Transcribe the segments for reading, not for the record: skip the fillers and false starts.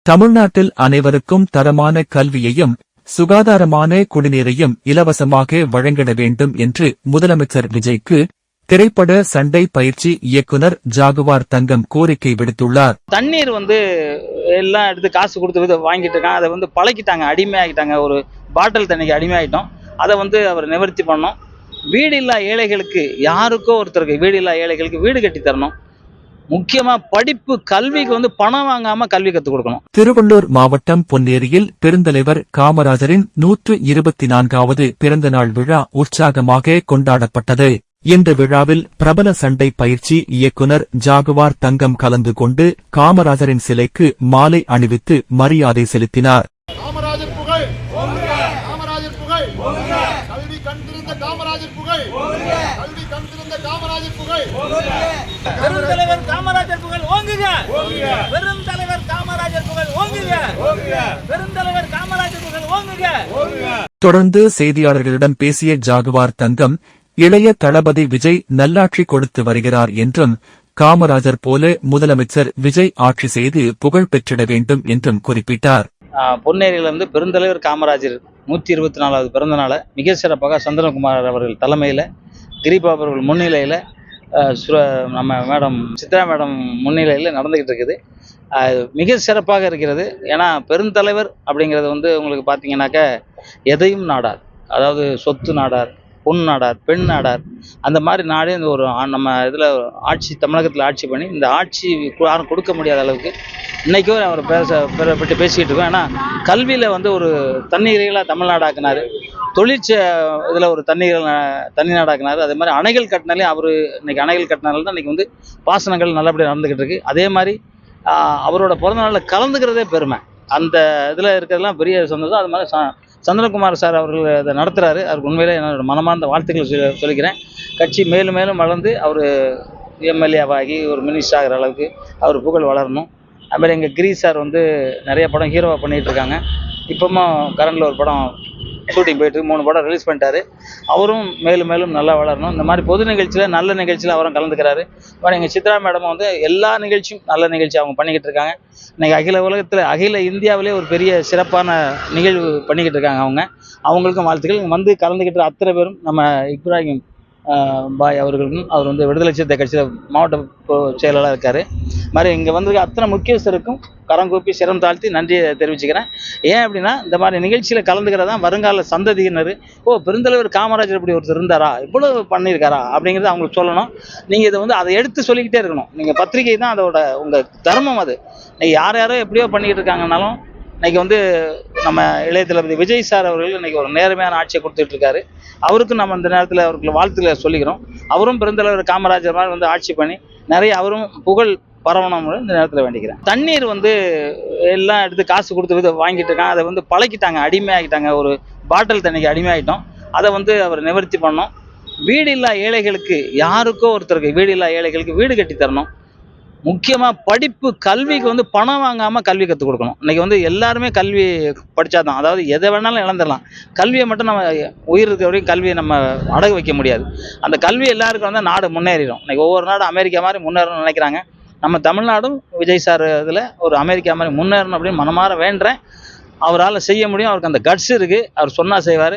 தமிழ்நாட்டில் அனைவருக்கும் தரமான கல்வியையும் சுகாதாரமான குடிநீரையும் இலவசமாக வழங்கிட வேண்டும் என்று முதலமைச்சர் விஜய்க்கு திரைப்பட சண்டை பயிற்சி இயக்குனர் ஜாகுவார் தங்கம் கோரிக்கை விடுத்துள்ளார். தண்ணீர் எல்லாம் எடுத்து காசு கொடுத்து வாங்கிட்டு இருக்காங்க. அதை பழக்கிட்டாங்க, அடிமையாகிட்டாங்க. ஒரு பாட்டில் தண்ணிக்கு அடிமையாகிட்டோம். அதை அவர் நிவர்த்தி பண்ணோம். வீடு இல்லா ஏழைகளுக்கு, யாருக்கோ ஒருத்தருக்கு வீடு இல்லா ஏழைகளுக்கு வீடு கட்டி தரணும். முக்கியமா படிப்பு கல்விக்கு பணம் வாங்காம கல்வி கற்றுக் கொடுக்கணும். திருவள்ளூர் மாவட்டம் பொன்னேரியில் பெருந்தலைவர் காமராஜரின் 124வது பிறந்த நாள் விழா உற்சாகமாக கொண்டாடப்பட்டது. இந்த விழாவில் பிரபல சண்டை பயிற்சி இயக்குனர் ஜாகுவார் தங்கம் கலந்து கொண்டு காமராஜரின் சிலைக்கு மாலை அணிவித்து மரியாதை செலுத்தினார். தொடர்ந்து செய்தியாளர்களிடம் பேசிய ஜாகுவார் தங்கம், இளைய தளபதி விஜய் நல்லாட்சி கொடுத்து வருகிறார் என்றும், காமராஜர் போல முதலமைச்சர் விஜய் ஆட்சி செய்து புகழ் பெற்றிட வேண்டும் என்றும் குறிப்பிட்டார். பொன்னேரியிலிருந்து பெருந்தலைவர் காமராஜர் 124வது பிறந்த நாளை மிக சிறப்பாக சந்திரகுமார் அவர்கள் தலைமையில், கிரிபா அவர்கள் முன்னிலையில், நம்ம மேடம் சித்ரா மேடம் முன்னிலையில் நடந்துகிட்டு இருக்குது. மிக சிறப்பாக இருக்கிறது. ஏன்னா பெருந்தலைவர் அப்படிங்கிறது உங்களுக்கு பார்த்தீங்கன்னாக்க எதையும் நாடார், அதாவது சொத்து நாடார், பொன் நாடார், பெண் நாடார், அந்த மாதிரி நாடே ஒரு நம்ம இதில் ஆட்சி, தமிழகத்தில் ஆட்சி பண்ணி இந்த ஆட்சி யாரும் கொடுக்க முடியாத அளவுக்கு இன்றைக்கும் அவர் பற்றி பேசிக்கிட்டு இருக்கோம். ஏன்னா கல்வியில் ஒரு தண்ணீர்களாக தமிழ்நாடாக்குனார், இதில் ஒரு தண்ணி நாடாக்குனார். அதே மாதிரி அணைகள் கட்டினாலே அவர் இன்னைக்கு அணைகள் கட்டினால தான் இன்றைக்கி பாசனங்கள் நல்லபடியாக நடந்துக்கிட்டு இருக்கு. அதே மாதிரி அவரோட பிறந்த நாளில் கலந்துக்கிறதே பெருமை. அந்த இதில் இருக்கிறதுலாம் பெரிய சந்தோஷம். அது மாதிரி சந்திரகுமார் சார் அவர்கள் அதை நடத்துகிறாரு. அவருக்கு உண்மையிலே என்னோட மனமார்ந்த வாழ்த்துக்களை சொல்லிக்கிறேன். கட்சி மேலும் மேலும் வளர்ந்து அவர் எம்எல்ஏவாகி ஒரு மினிஸ்டர் ஆகிற அளவுக்கு அவர் புகழ் வளரணும். அதுமாதிரி எங்கள் கிரி சார் நிறைய படம் ஹீரோவாக பண்ணிகிட்டு இருக்காங்க. இப்போவும் கரண்டில் ஒரு படம் ஷூட்டிங் போயிட்டு 3 படம் ரிலீஸ் பண்ணிட்டாரு. அவரும் மேலும் மேலும் நல்லா வளரணும். இந்த மாதிரி பொது நிகழ்ச்சியில், நல்ல நிகழ்ச்சியில் அவரும் கலந்துக்கிறாரு. மாதிரி எங்கள் சித்ரா மேடம் எல்லா நிகழ்ச்சியும் நல்ல நிகழ்ச்சி அவங்க பண்ணிக்கிட்டு இருக்காங்க. இன்றைக்கி அகில உலகத்தில், அகில இந்தியாவிலே ஒரு பெரிய சிறப்பான நிகழ்வு பண்ணிக்கிட்டு இருக்காங்க. அவங்களுக்கும் வாழ்த்துக்கள். கலந்துக்கிட்டு அத்தனை பேரும் நம்ம இப்ராஹிம் பாய் அவர்களுக்கும், அவர் விடுதலை சிறுத்தை கட்சியில் மாவட்ட செயலாளராக இருக்கார். மாதிரி இங்கே அத்தனை முக்கியஸ்தருக்கும் கரங்கூப்பி சிரம் தாழ்த்தி நன்றியை தெரிவிச்சுக்கிறேன். ஏன் அப்படின்னா, இந்த மாதிரி நிகழ்ச்சியில் கலந்துக்கிறதான் வருங்கால சந்ததியினர், பெருந்தலைவர் காமராஜர் இப்படி ஒருத்தர் இருந்தாரா, இவ்வளோ பண்ணியிருக்காரா அப்படிங்கிறத அவங்களுக்கு சொல்லணும். நீங்கள் இதை அதை எடுத்து சொல்லிக்கிட்டே இருக்கணும். நீங்கள் பத்திரிகை தான் அதோட உங்கள் தர்மம். அது நீங்கள் யாரோ எப்படியோ பண்ணிக்கிட்டு இருக்காங்கனாலும், இன்றைக்கி நம்ம இளைய தளபதி விஜய் சார் அவர்கள் இன்றைக்கி ஒரு நேர்மையான ஆட்சியை கொடுத்துட்ருக்காரு. அவருக்கும் நம்ம இந்த நேரத்தில் அவருக்கு வாழ்த்துக்களை சொல்லிக்கிறோம். அவரும் பெருந்தலைவர் காமராஜர் மாதிரி ஆட்சி பண்ணி நிறைய அவரும் புகழ் பரவணும்னு இந்த நேரத்தில் வேண்டிக்கிறேன். தண்ணீர் எல்லாம் எடுத்து காசு கொடுத்து வாங்கிட்டு இருக்காங்க. அதை பழக்கிட்டாங்க, அடிமையாகிட்டாங்க. ஒரு பாட்டில் தண்ணிக்கு அடிமையாகிட்டோம். அதை அவர் நிவர்த்தி பண்ணோம். வீடு இல்லா ஏழைகளுக்கு, யாருக்கோ ஒருத்தருக்கு வீடு இல்லா ஏழைகளுக்கு வீடு கட்டி தரணும். முக்கியமாக படிப்பு கல்விக்கு பணம் வாங்காமல் கல்வி கற்றுக் கொடுக்கணும். இன்றைக்கி எல்லாருமே கல்வி படித்தாதான், அதாவது எதை வேணாலும் இழந்துடலாம். கல்வியை மட்டும் நம்ம உயிர் இருக்கிற வரைக்கும் கல்வியை நம்ம அடகு வைக்க முடியாது. அந்த கல்வி எல்லாருக்கும் நாடு முன்னேறிடும். இன்றைக்கி ஒவ்வொரு நாடும் அமெரிக்கா மாதிரி முன்னேறணும்னு நினைக்கிறாங்க. நம்ம தமிழ்நாடும் விஜய் சார் இதில் ஒரு அமெரிக்கா மாதிரி முன்னேறணும் அப்படின்னு மனமாற வேண்டுறேன். அவரால் செய்ய முடியும். அவருக்கு அந்த கட்ஸ் இருக்குது. அவர் சொன்னால் செய்வார்.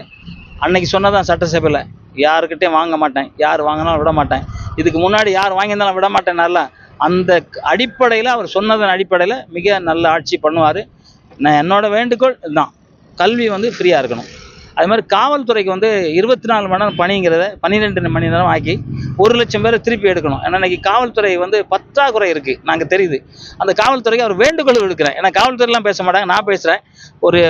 அன்னைக்கு சொன்னதான் சட்டசபையில், யாருக்கிட்டையும் வாங்க மாட்டேன், யார் வாங்கினாலும் விட மாட்டேன், இதுக்கு முன்னாடி யார் வாங்கியிருந்தாலும் விட மாட்டேன். நல்லா அந்த அடிப்படையில், அவர் சொன்னதன் அடிப்படையில் மிக நல்ல ஆட்சி பண்ணுவார். என்னோட வேண்டுகோள் இதுதான், கல்வி ஃப்ரீயாக இருக்கணும். அது மாதிரி காவல்துறைக்கு 24 மணி நேரம் பணிங்கிறத 12 மணி நேரம் ஆக்கி 1,00,000 பேரை திருப்பி எடுக்கணும். ஏன்னா இன்றைக்கி காவல்துறை பற்றாக்குறை இருக்குது, நாங்கள் தெரியுது. அந்த காவல்துறைக்கு அவர் வேண்டுகோள் விடுக்கிறேன். ஏன்னா காவல்துறையெல்லாம் பேச மாட்டாங்க, நான் பேசுகிறேன். ஒரு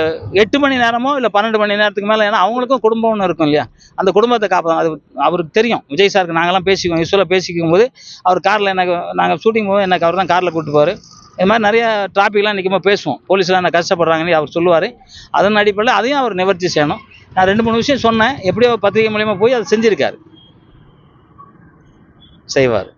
8 மணி நேரமோ இல்லை 12 மணி நேரத்துக்கு மேலே. ஏன்னா அவங்களுக்கும் குடும்பம்னு இருக்கும் இல்லையா, அந்த குடும்பத்தை காப்பாங்க. அது அவருக்கு தெரியும். விஜய் சாருக்கு நாங்கள்லாம் பேசிக்குவோம், யூஸ்வலாக பேசிக்கும் போது அவர் காரில் நாங்கள் ஷூட்டிங் போது எனக்கு அவர் தான் காரில் கூப்பிட்டு போவார். இது மாதிரி நிறைய டிராஃபிக்லாம் நிற்கும்போது பேசுவோம். போலீஸ்லாம் என்ன கஷ்டப்படுறாங்கன்னு அவர் சொல்லுவார். அதன் அடிப்படையில் அதையும் அவர் நிவர்த்தி செய்யணும். நான் 2-3 விஷயம் சொன்னேன். எப்படியோ பத்திரிகை மூலியமாக போய் அதை செஞ்சுருக்காரு, செய்வார்.